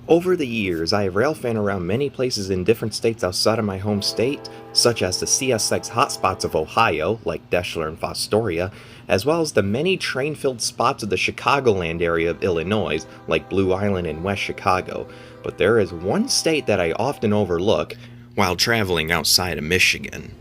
Over the years, I have railfan around many places in different states outside of my home state, such as the CSX hotspots of Ohio, like Deschler and Fostoria, as well as the many train-filled spots of the Chicagoland area of Illinois, like Blue Island and West Chicago. But there is one state that I often overlook while traveling outside of Michigan.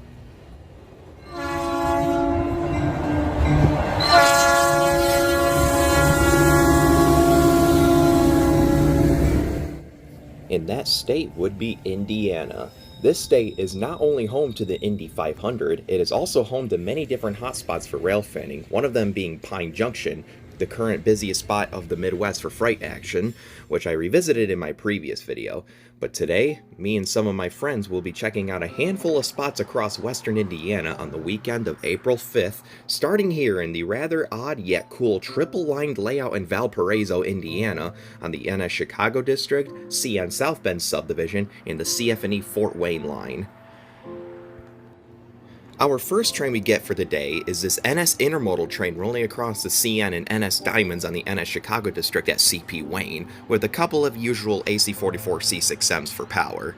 And that state would be Indiana. This state is not only home to the Indy 500, it is also home to many different hotspots for railfanning, one of them being Pine Junction, the current busiest spot of the Midwest for freight action, which I revisited in my previous video. But today, me and some of my friends will be checking out a handful of spots across western Indiana on the weekend of April 5th, starting here in the rather odd yet cool triple-lined layout in Valparaiso, Indiana, on the NS Chicago District, CN South Bend subdivision, and the CF&E Fort Wayne line. Our first train we get for the day is this NS Intermodal train rolling across the CN and NS Diamonds on the NS Chicago District at CP Wayne, with a couple of usual AC-44 C6Ms for power.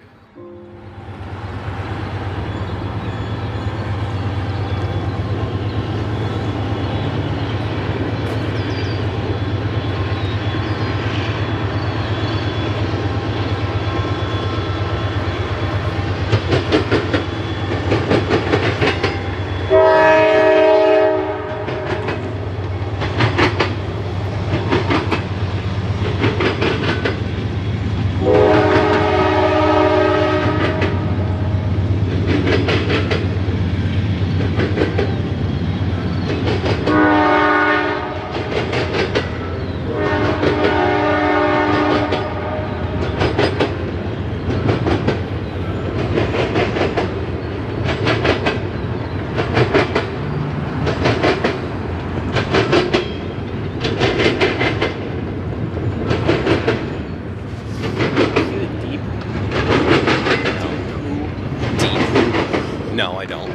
No, I don't.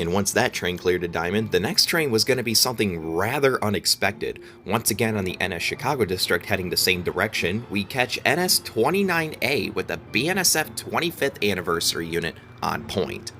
And once that train cleared a diamond, the next train was going to be something rather unexpected. Once again on the NS Chicago District heading the same direction, we catch NS 29A with the BNSF 25th anniversary unit on point.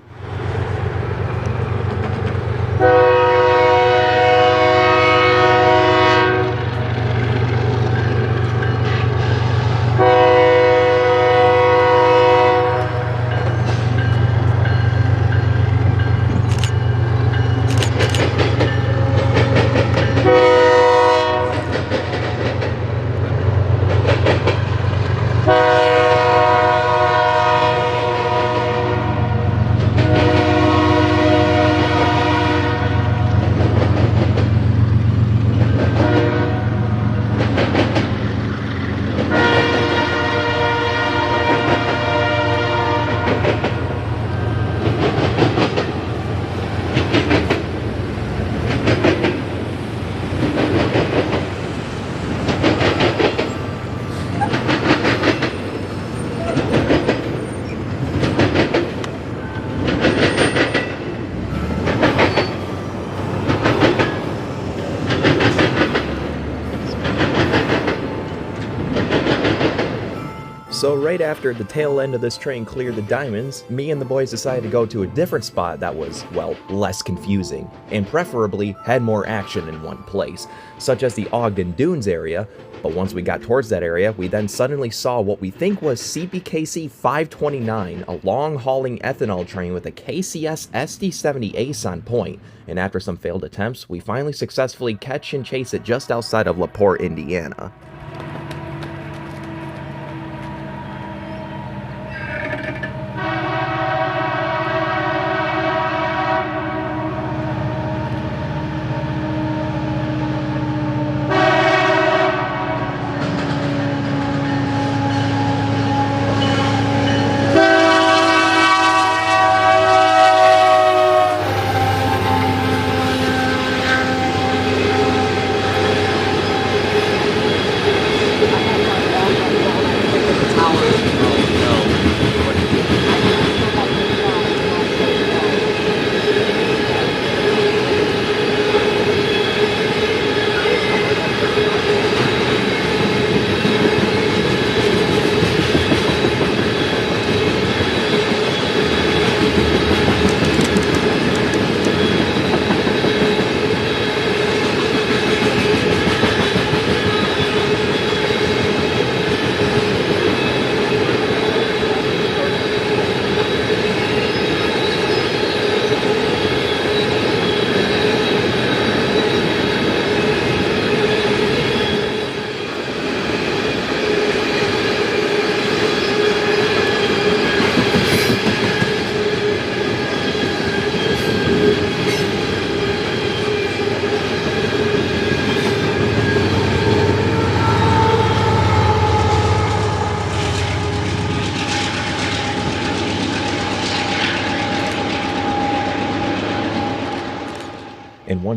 So right after the tail end of this train cleared the diamonds, me and the boys decided to go to a different spot that was, well, less confusing, and preferably had more action in one place, such as the Ogden Dunes area. But once we got towards that area, we then suddenly saw what we think was CPKC 529, a long-hauling ethanol train with a KCS SD70 Ace on point, and after some failed attempts, we finally successfully catch and chase it just outside of LaPorte, Indiana.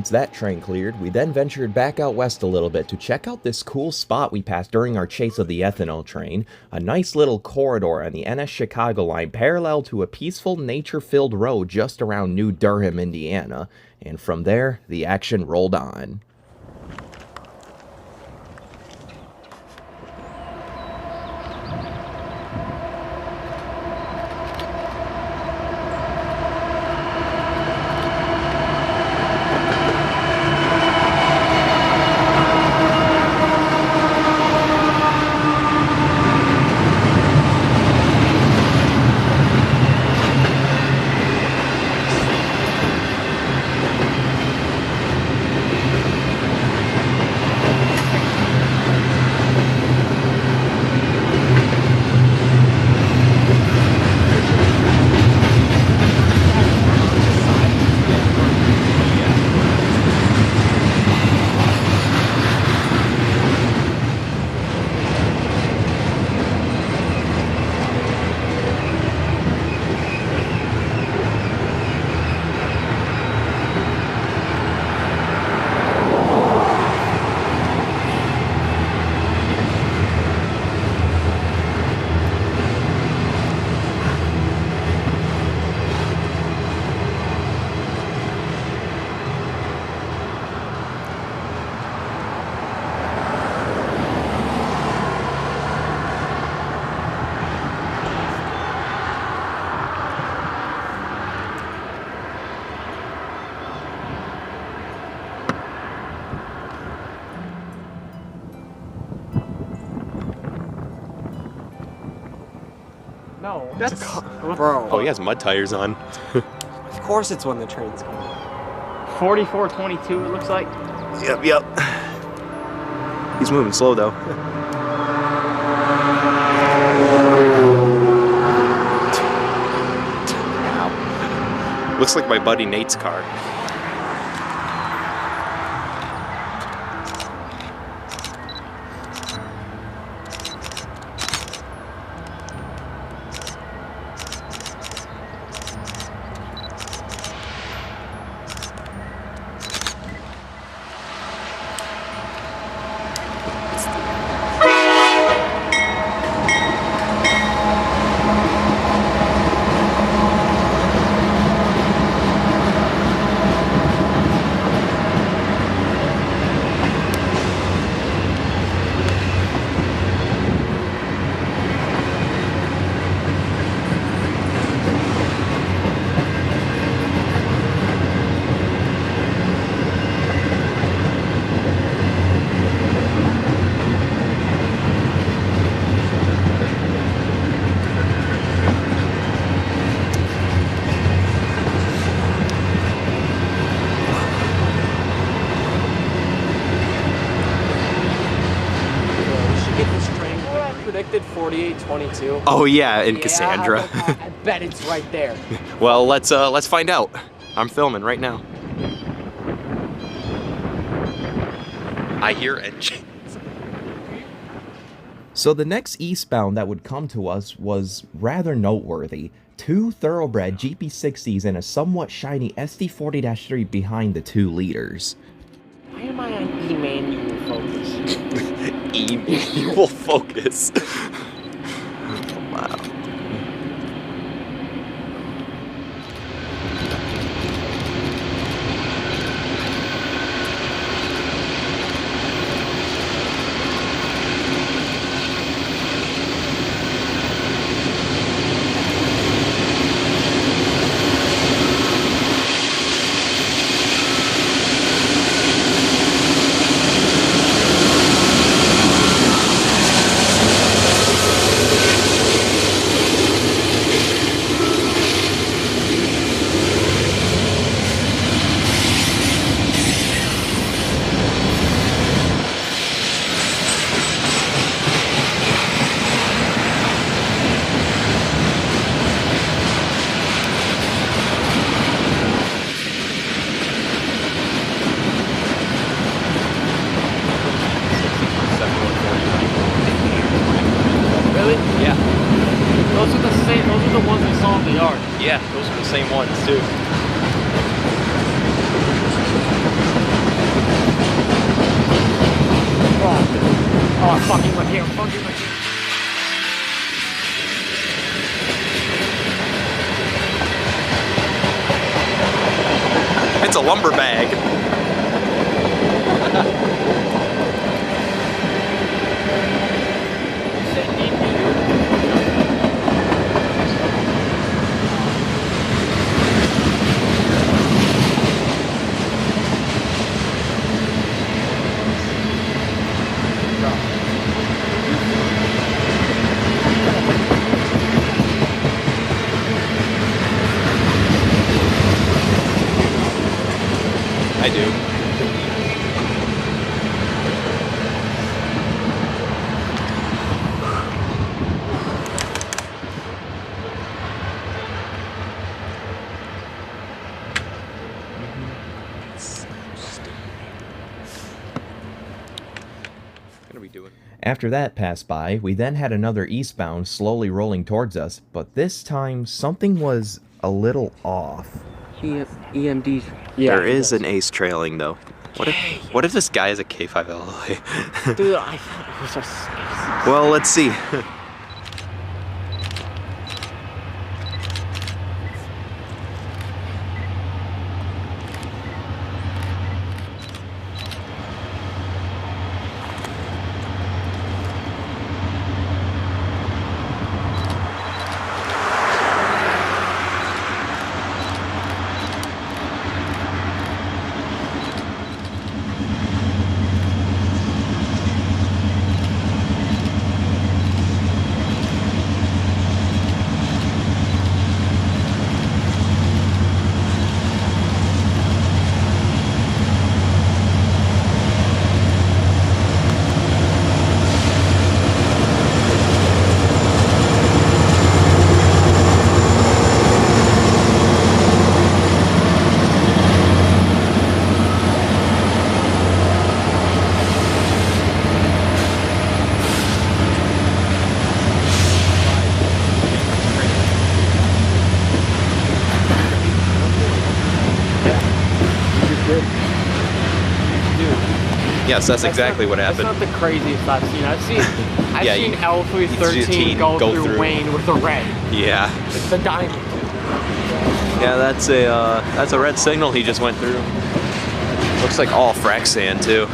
Once that train cleared, we then ventured back out west a little bit to check out this cool spot we passed during our chase of the ethanol train, a nice little corridor on the NS Chicago line parallel to a peaceful nature-filled road just around New Durham, Indiana, and from there, the action rolled on. No. That's bro. Oh, he has mud tires on. Of course it's when the train's coming. 4422 it looks like. Yep. He's moving slow though. Ow. Looks like my buddy Nate's car. Predicted 4822. Oh yeah, in Cassandra. I bet it's right there. Well, let's find out. I'm filming right now. I hear engines. So the next eastbound that would come to us was rather noteworthy. Two thoroughbred GP60s and a somewhat shiny SD40-3 behind the 2 liters. Why am I on E-manual focus? Evil focus. Wow. Yeah, those are the same ones too. Yeah, fucking like. It's a lumber bag. I do. What are we doing? After that passed by, we then had another eastbound slowly rolling towards us, but this time something was a little off. EMDs. Yeah, There is an ace trailing though. What if this guy is a K5LA? Dude, I thought it was a... Well, let's see. Yes, that's exactly what happened. That's not the craziest I've seen. I've seen L313 go through Wayne with a red. Yeah. It's the diamond. Yeah, that's a red signal he just went through. Looks like all frac sand too.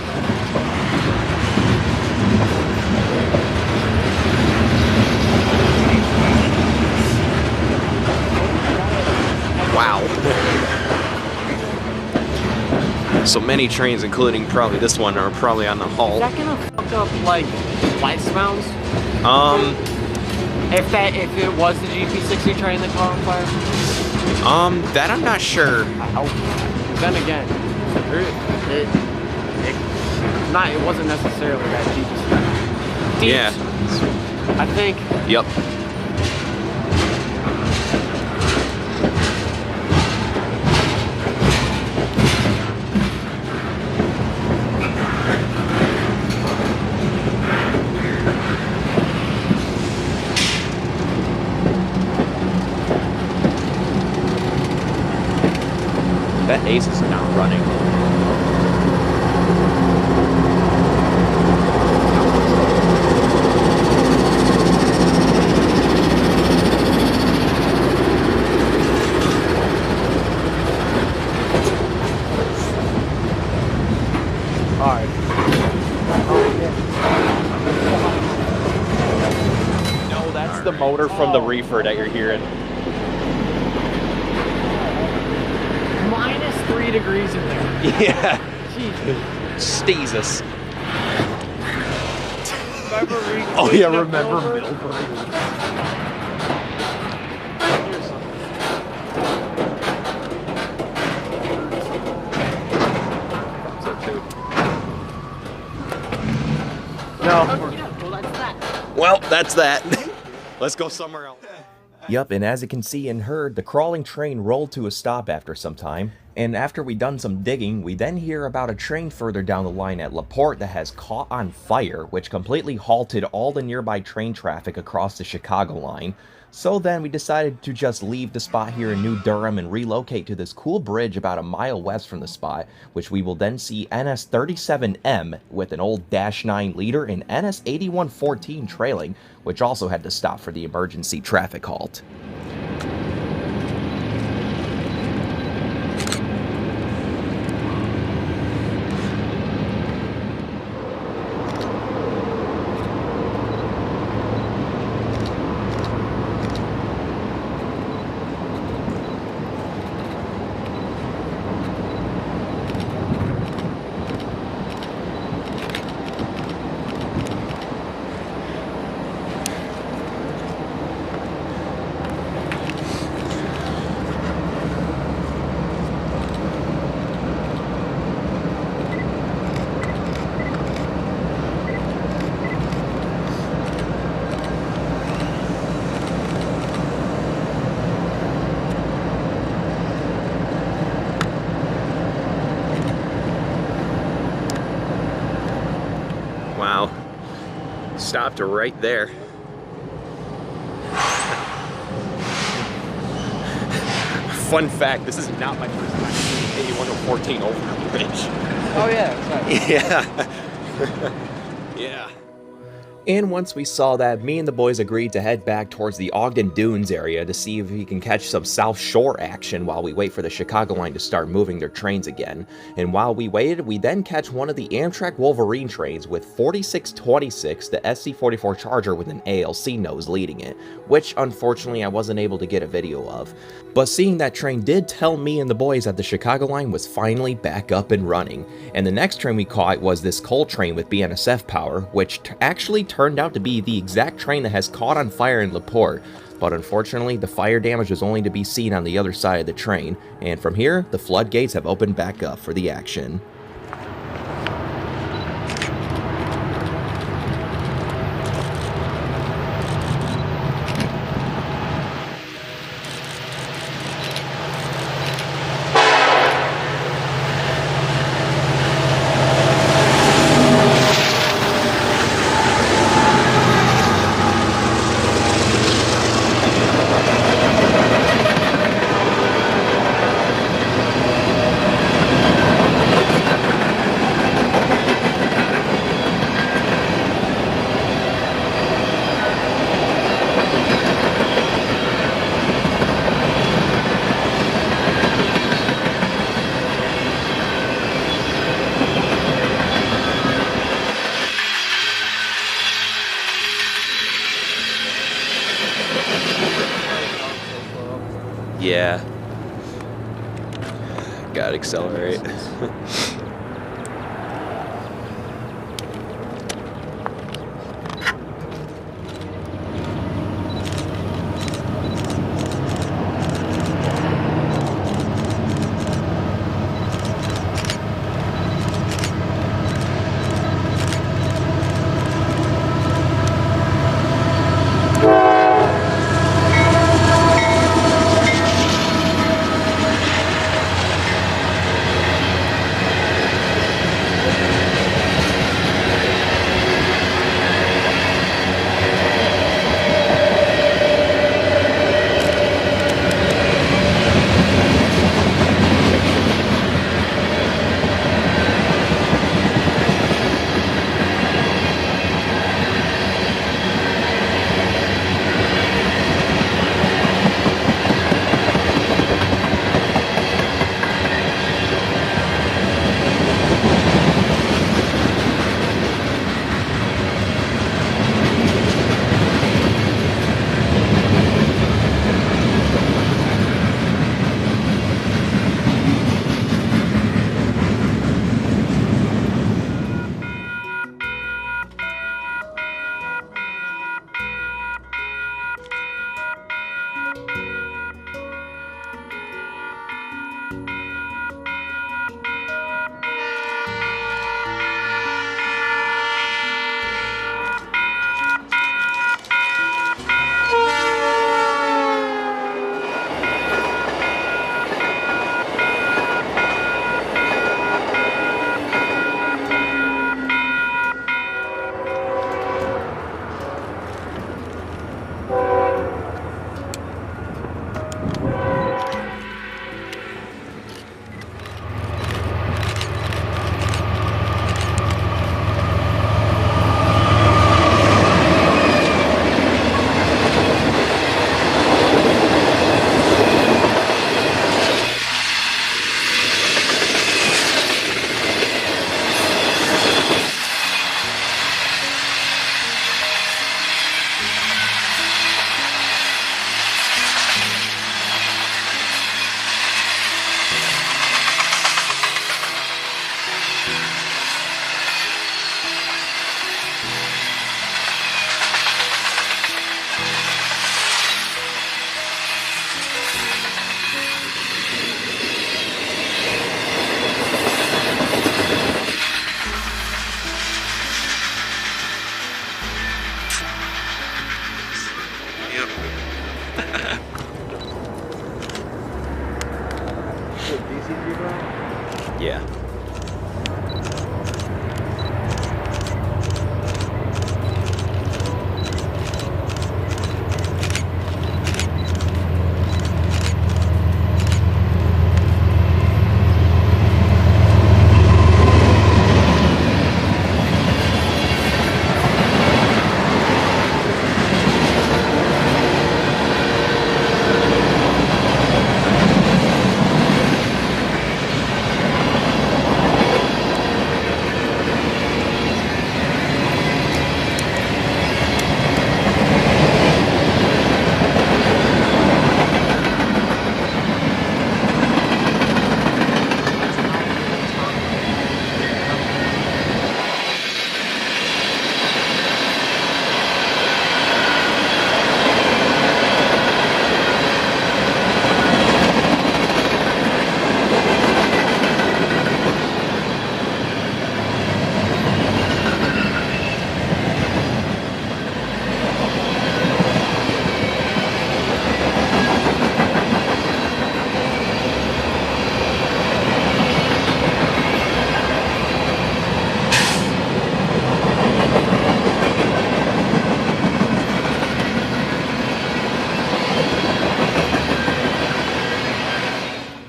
Wow. So many trains, including probably this one, are probably on the halt. Is that gonna fuck up like lights mounts? If it was the GP60 train that caught on fire? That I'm not sure. I hope not. Then again, it wasn't necessarily that GP60. Yeah. I think. Yep. That ace is not running. Alright. No, that's the motor from the reefer that you're hearing. Minus 3 degrees in there. Yeah. Jesus. Jesus. Oh yeah, remember Milbury. No. Well, that's that. Let's go somewhere else. Yup, and as you can see and heard, the crawling train rolled to a stop after some time, And after we done some digging, we then hear about a train further down the line at LaPorte that has caught on fire, which completely halted all the nearby train traffic across the Chicago line. So then we decided to just leave the spot here in New Durham and relocate to this cool bridge about a mile west from the spot, which we will then see NS 37M with an old Dash 9 leader and NS 8114 trailing, which also had to stop for the emergency traffic halt. Wow, stopped right there. Fun fact, this is not my first time seeing 8114 over the bridge. Oh yeah, that's right. Yeah. Yeah. And once we saw that, me and the boys agreed to head back towards the Ogden Dunes area to see if we can catch some South Shore action while we wait for the Chicago line to start moving their trains again. And while we waited, we then catch one of the Amtrak Wolverine trains with 4626, the SC44 Charger with an ALC nose leading it, which unfortunately I wasn't able to get a video of. But seeing that train did tell me and the boys that the Chicago line was finally back up and running. And the next train we caught was this coal train with BNSF power, which actually turned out to be the exact train that has caught on fire in LaPorte, but unfortunately the fire damage was only to be seen on the other side of the train, and from here the floodgates have opened back up for the action. Yeah. Gotta accelerate.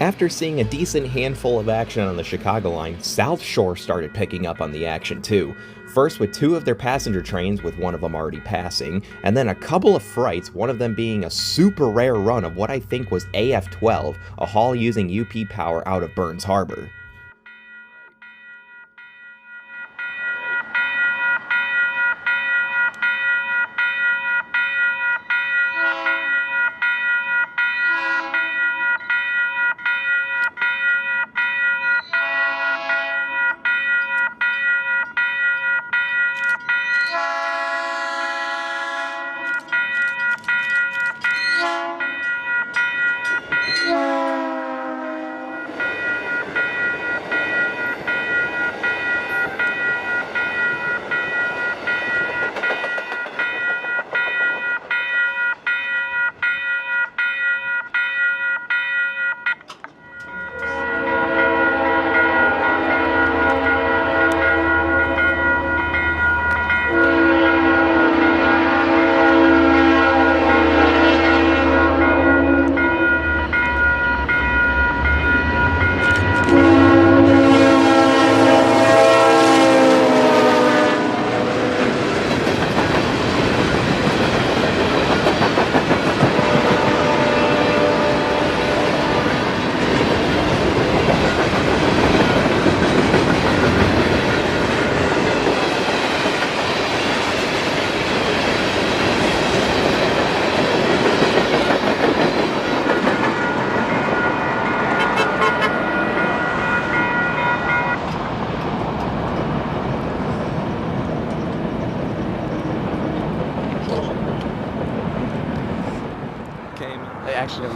after seeing a decent handful of action on the Chicago line, South Shore started picking up on the action too. First with 2 of their passenger trains, with one of them already passing, and then a couple of freights, one of them being a super rare run of what I think was AF-12, a haul using UP power out of Burns Harbor.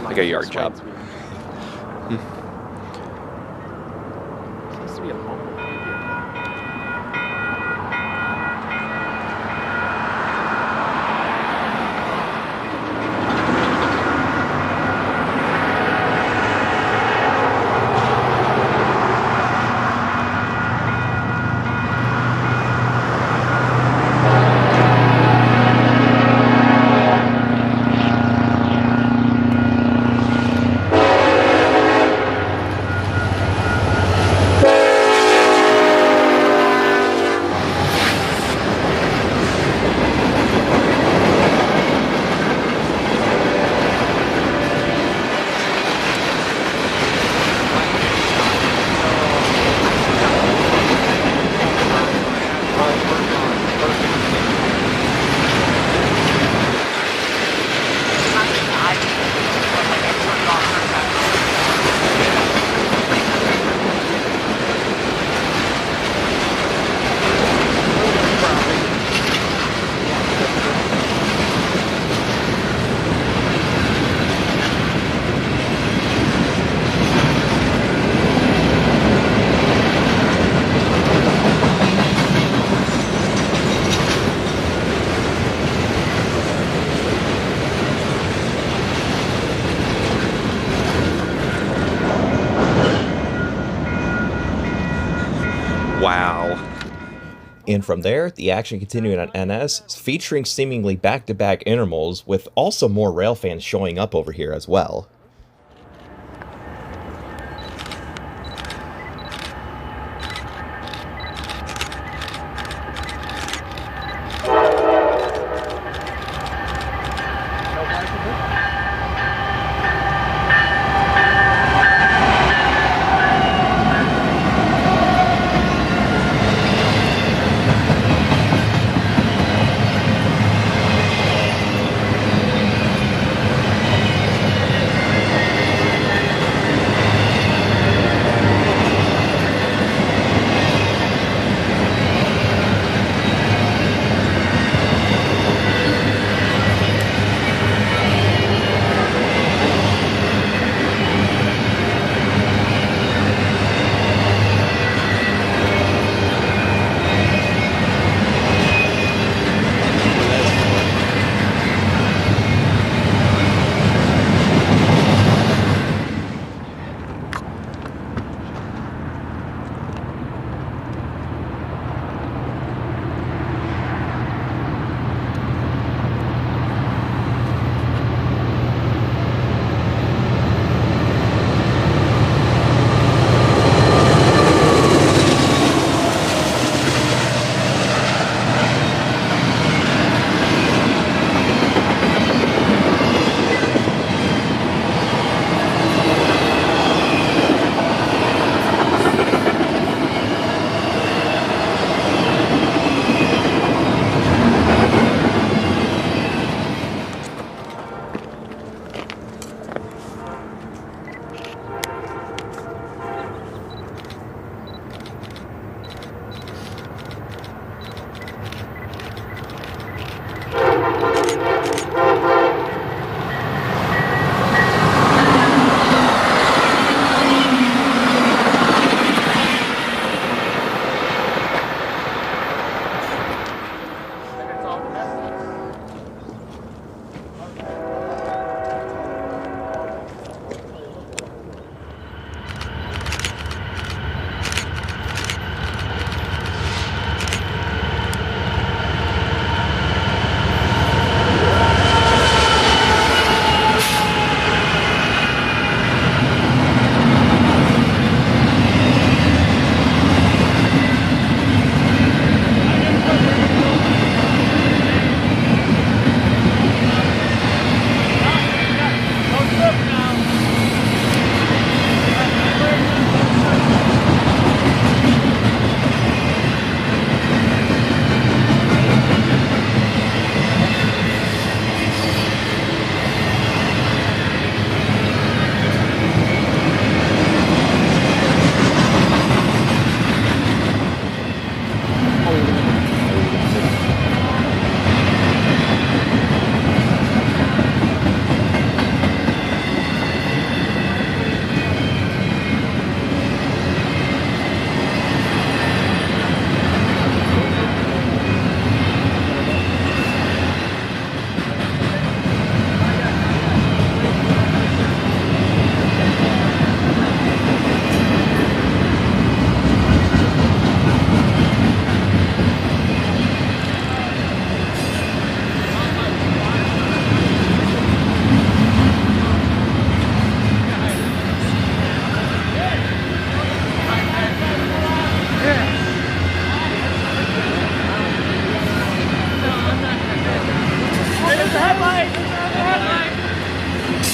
Like a yard job. Seems to be a mobile. Wow. And from there, the action continued on NS, featuring seemingly back-to-back intervals, with also more Railfans showing up over here as well.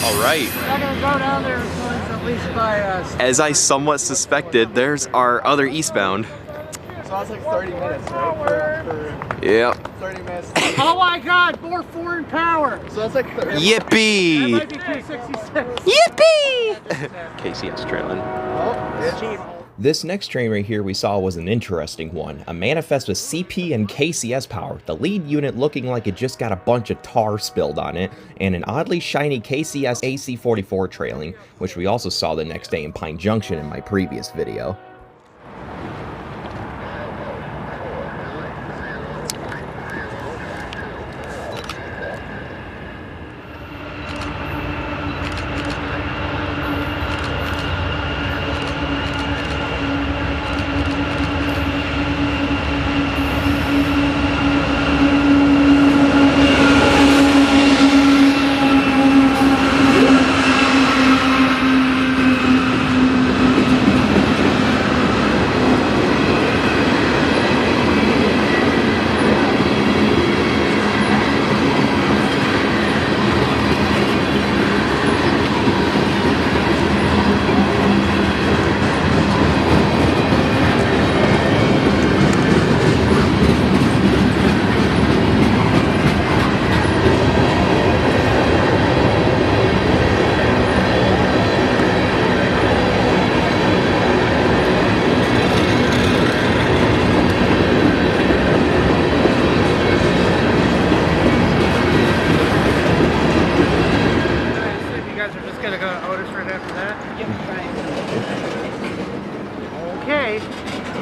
All right. I'm gonna go down there so it's at least by us. As I somewhat suspected, there's our other eastbound. So that's like 30 minutes, right? Yep. 30 minutes. Oh my God, more foreign power. So that's like 30 Yippee! That might be 266. Yippee! KCS trailing. Oh, it's cheap. This next train right here we saw was an interesting one, a manifest with CP and KCS power, the lead unit looking like it just got a bunch of tar spilled on it, and an oddly shiny KCS AC-44 trailing, which we also saw the next day in Pine Junction in my previous video.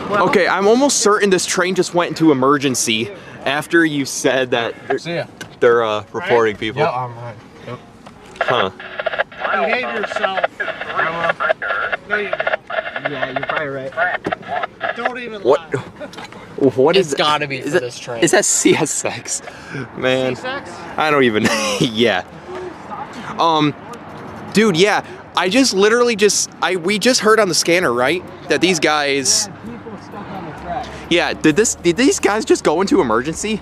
Okay, I'm almost certain this train just went into emergency after you said that they're reporting people. Yeah, I'm right. Yep. Huh. Behave yourself. Yeah, you're probably right. Don't even What? lie. What is It's gotta be for that, this train. Is that CSX? Man, C6? I don't even. Yeah. Dude, yeah. I just literally we just heard on the scanner, right, that these guys. People stuck on the track. Yeah. Did these guys just go into emergency?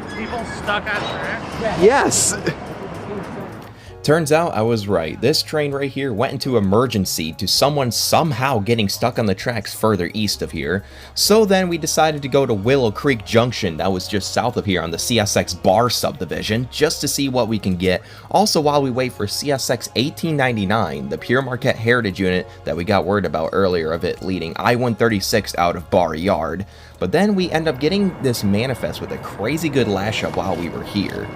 People stuck on track? Yes. Turns out I was right. This train right here went into emergency to someone somehow getting stuck on the tracks further east of here. So then we decided to go to Willow Creek Junction, that was just south of here on the CSX Bar subdivision, just to see what we can get. Also while we wait for CSX 1899, the Pure Marquette Heritage unit that we got word about earlier of it leading I-136 out of Bar Yard. But then we end up getting this manifest with a crazy good lash up while we were here.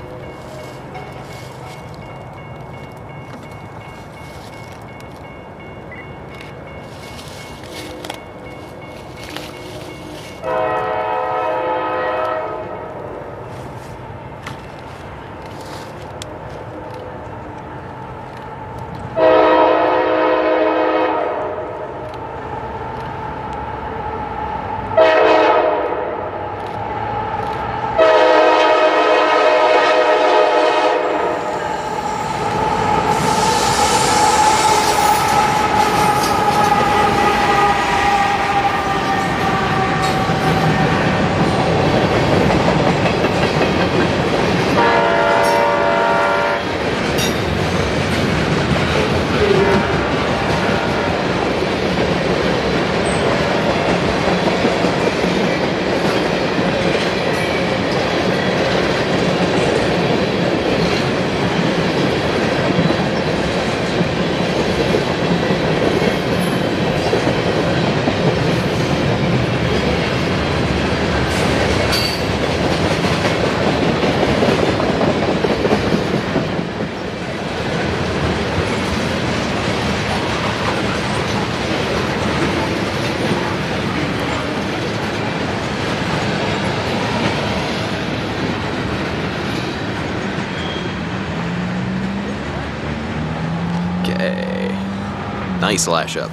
Nice lash up.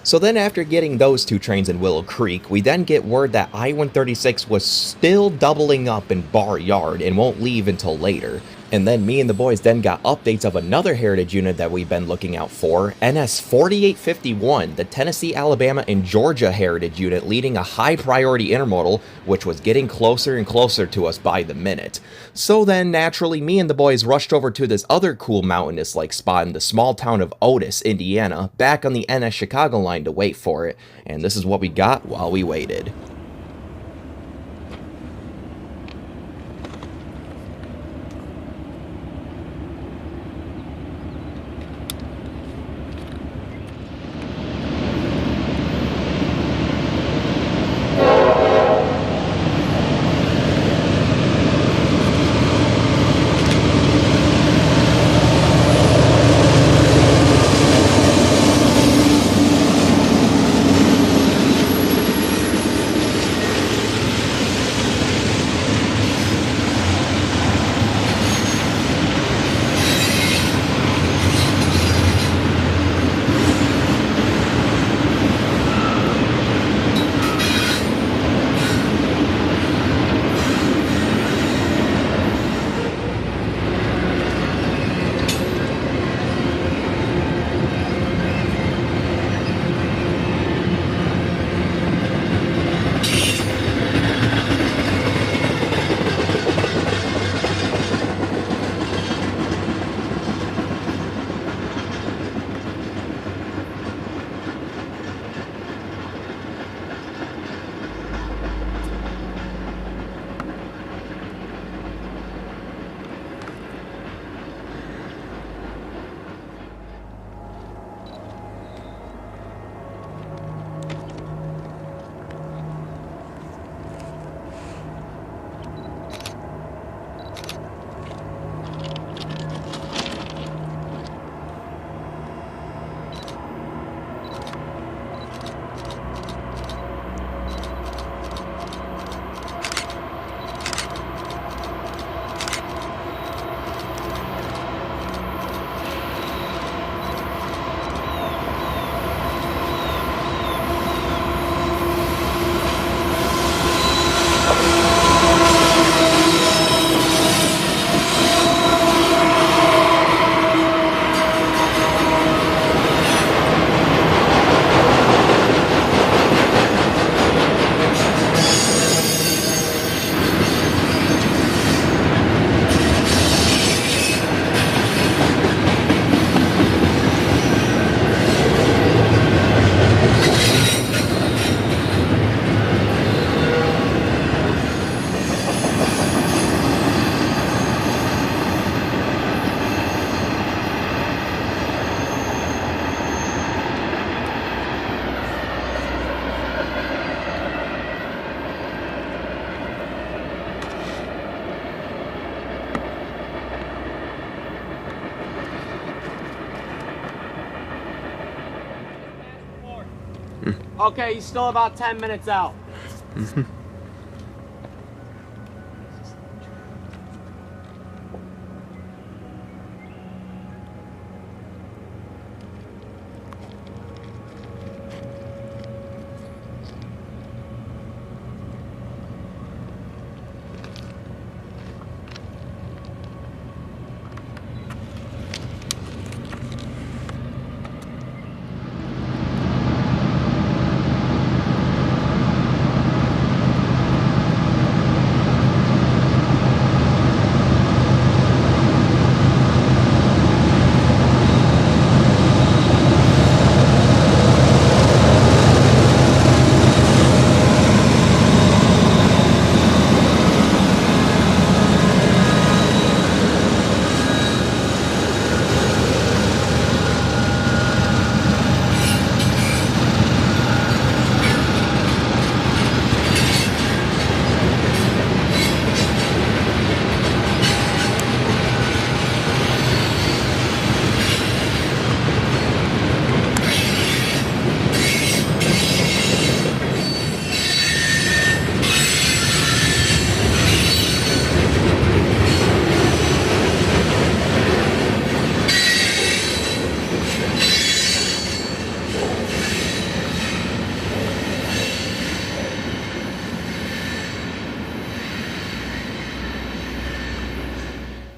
So then after getting those 2 trains in Willow Creek, we then get word that I-136 was still doubling up in Bar Yard and won't leave until later. And then me and the boys then got updates of another Heritage unit that we've been looking out for, NS 4851, the Tennessee, Alabama, and Georgia Heritage unit leading a high priority intermodal, which was getting closer and closer to us by the minute. So then naturally me and the boys rushed over to this other cool mountainous-like spot in the small town of Otis, Indiana, back on the NS Chicago line to wait for it, and this is what we got while we waited. Okay, he's still about 10 minutes out.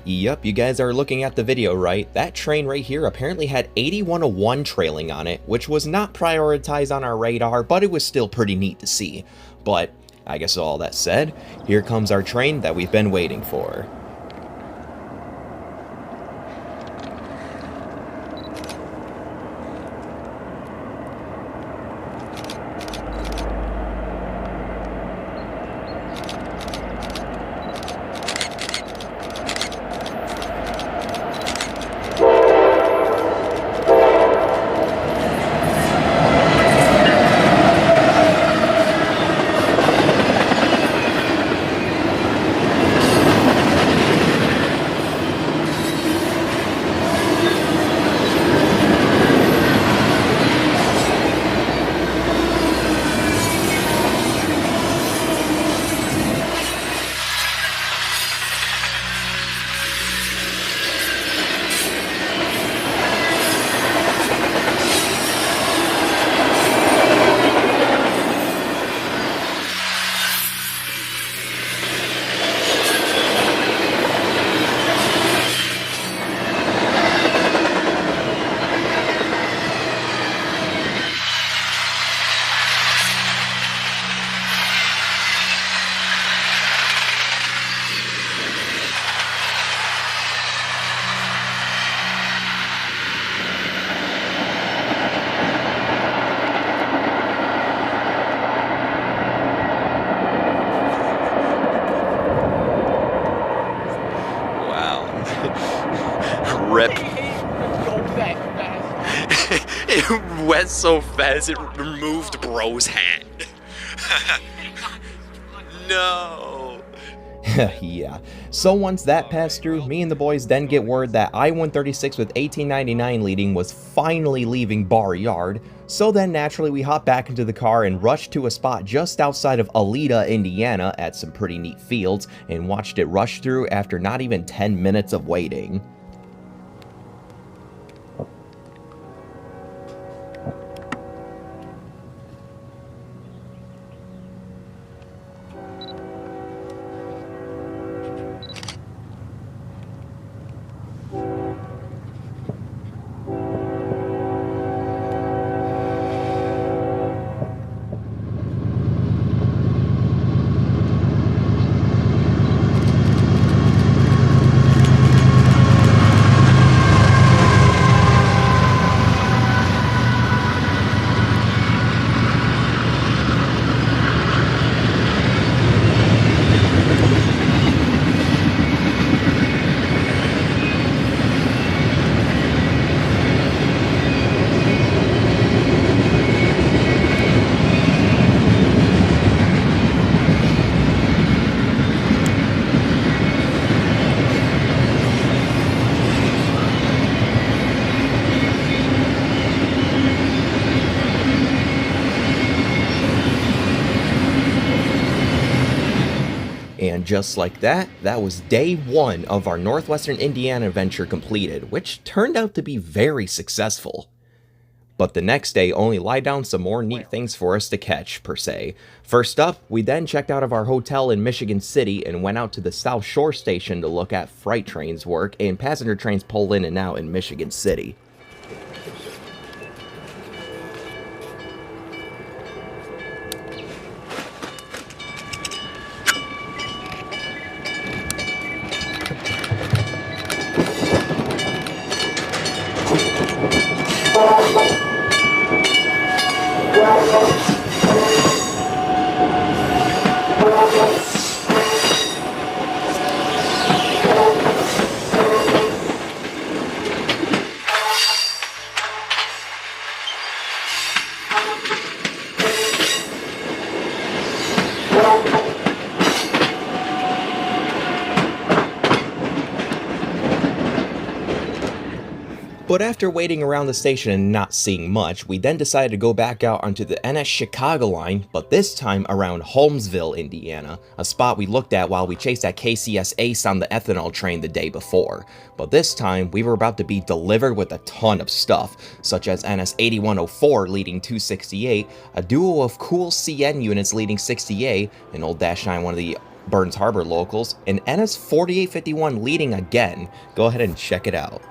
Yep, you guys are looking at the video right. That train right here apparently had 8101 trailing on it, which was not prioritized on our radar, but it was still pretty neat to see. But I guess all that said, here comes our train that we've been waiting for. Rip. It went so fast it removed bro's hat. No. Yeah. So once that passed through, me and the boys then get word that I-136 with 1899 leading was finally leaving Bar Yard. So then naturally we hop back into the car and rushed to a spot just outside of Alida, Indiana at some pretty neat fields and watched it rush through after not even 10 minutes of waiting. And just like that, that was day one of our Northwestern Indiana adventure completed, which turned out to be very successful. But the next day only lied down some more neat things for us to catch, per se. First up, we then checked out of our hotel in Michigan City and went out to the South Shore station to look at freight trains work and passenger trains pull in and out in Michigan City. But after waiting around the station and not seeing much, we then decided to go back out onto the NS Chicago line, but this time around Holmesville, Indiana, a spot we looked at while we chased that KCS Ace on the ethanol train the day before. But this time, we were about to be delivered with a ton of stuff, such as NS 8104 leading 268, a duo of cool CN units leading 68, an old Dash 9, one of the Burns Harbor locals, and NS 4851 leading again. Go ahead and check it out.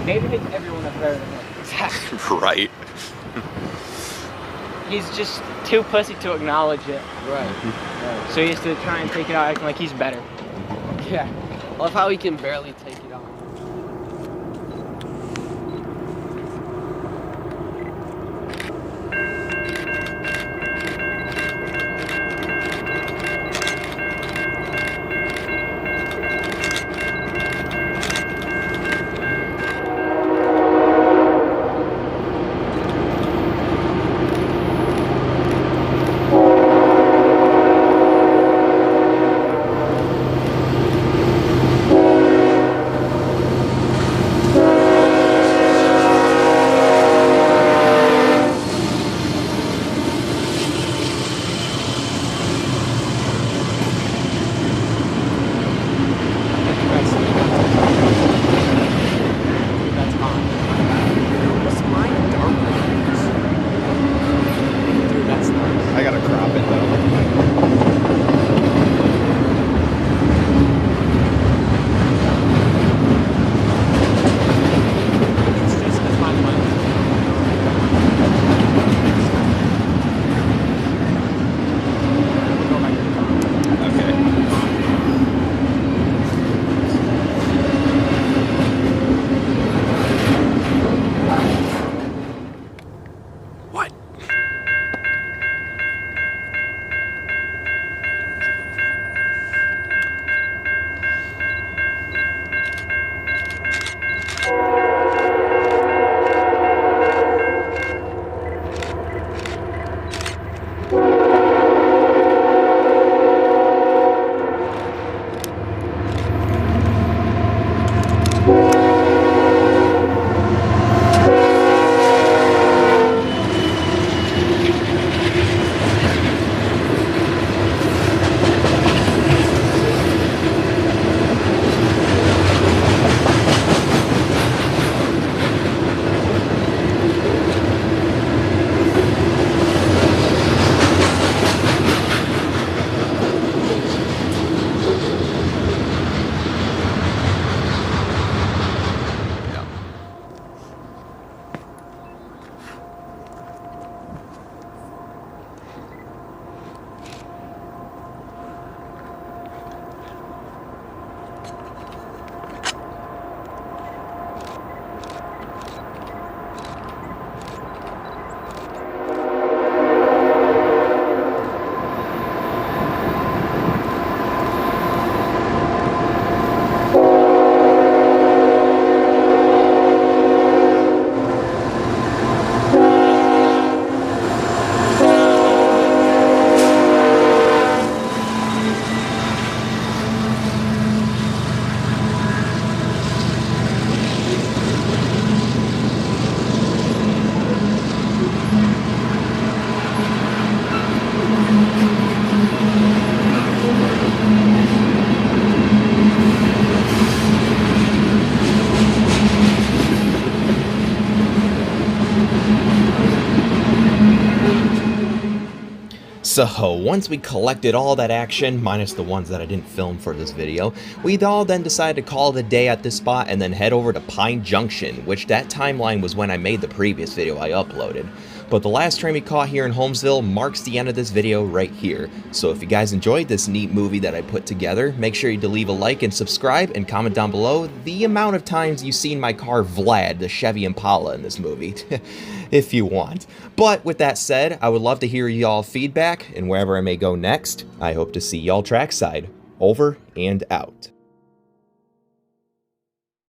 David thinks everyone is better than him. Exactly. Right. He's just too pussy to acknowledge it. Right. So he has to try and take it out acting like he's better. Yeah. I love how he can barely take it off. I gotta crop it though. So, once we collected all that action, minus the ones that I didn't film for this video, we all then decided to call it a day at this spot and then head over to Pine Junction, which that timeline was when I made the previous video I uploaded. But the last train we caught here in Holmesville marks the end of this video right here. So if you guys enjoyed this neat movie that I put together, make sure to leave a like and subscribe and comment down below the amount of times you've seen my car Vlad, the Chevy Impala in this movie, if you want. But with that said, I would love to hear y'all feedback, and wherever I may go next, I hope to see y'all trackside. Over and out.